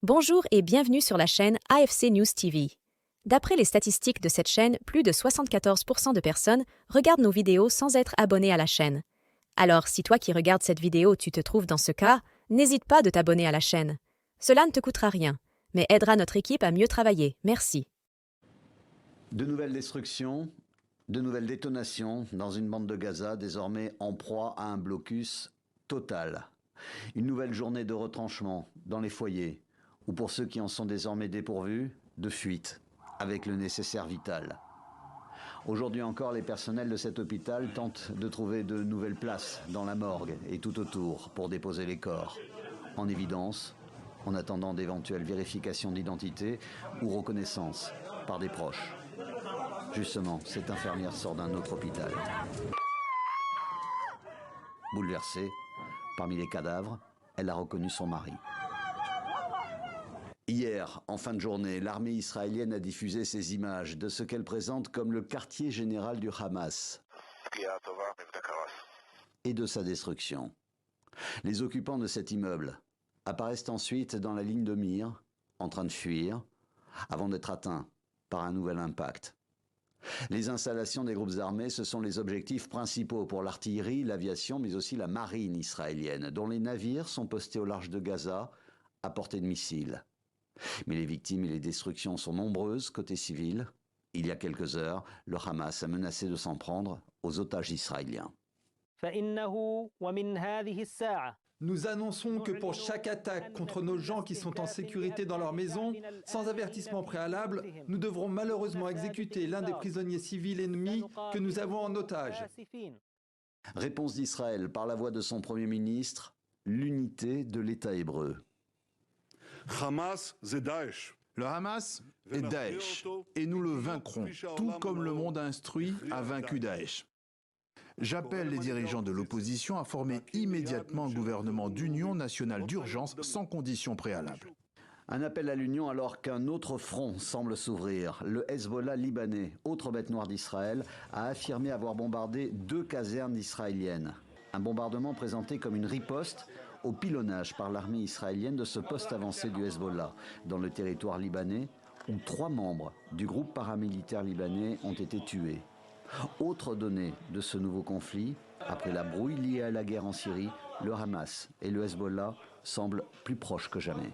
Bonjour et bienvenue sur la chaîne AFC News TV. D'après les statistiques de cette chaîne, plus de 74% de personnes regardent nos vidéos sans être abonnées à la chaîne. Alors, si toi qui regardes cette vidéo, tu te trouves dans ce cas, n'hésite pas de t'abonner à la chaîne. Cela ne te coûtera rien, mais aidera notre équipe à mieux travailler. Merci. De nouvelles destructions, de nouvelles détonations dans une bande de Gaza désormais en proie à un blocus total. Une nouvelle journée de retranchement dans les foyers, ou pour ceux qui en sont désormais dépourvus, de fuite, avec le nécessaire vital. Aujourd'hui encore, les personnels de cet hôpital tentent de trouver de nouvelles places dans la morgue et tout autour pour déposer les corps. En évidence, en attendant d'éventuelles vérifications d'identité ou reconnaissance par des proches. Justement, cette infirmière sort d'un autre hôpital. Bouleversée, parmi les cadavres, elle a reconnu son mari. Hier, en fin de journée, l'armée israélienne a diffusé ces images de ce qu'elle présente comme le quartier général du Hamas et de sa destruction. Les occupants de cet immeuble apparaissent ensuite dans la ligne de mire, en train de fuir, avant d'être atteints par un nouvel impact. Les installations des groupes armés, ce sont les objectifs principaux pour l'artillerie, l'aviation, mais aussi la marine israélienne, dont les navires sont postés au large de Gaza à portée de missiles. Mais les victimes et les destructions sont nombreuses côté civil. Il y a quelques heures, le Hamas a menacé de s'en prendre aux otages israéliens. Nous annonçons que pour chaque attaque contre nos gens qui sont en sécurité dans leur maison, sans avertissement préalable, nous devrons malheureusement exécuter l'un des prisonniers civils ennemis que nous avons en otage. Réponse d'Israël par la voix de son Premier ministre, l'unité de l'État hébreu. Le Hamas est Daesh, et nous le vaincrons, tout comme le monde instruit a vaincu Daesh. J'appelle les dirigeants de l'opposition à former immédiatement un gouvernement d'union nationale d'urgence sans condition préalable. Un appel à l'union alors qu'un autre front semble s'ouvrir. Le Hezbollah libanais, autre bête noire d'Israël, a affirmé avoir bombardé 2 casernes israéliennes. Un bombardement présenté comme une riposte au pilonnage par l'armée israélienne de ce poste avancé du Hezbollah dans le territoire libanais où 3 membres du groupe paramilitaire libanais ont été tués. Autre donnée de ce nouveau conflit, après la brouille liée à la guerre en Syrie, le Hamas et le Hezbollah semblent plus proches que jamais.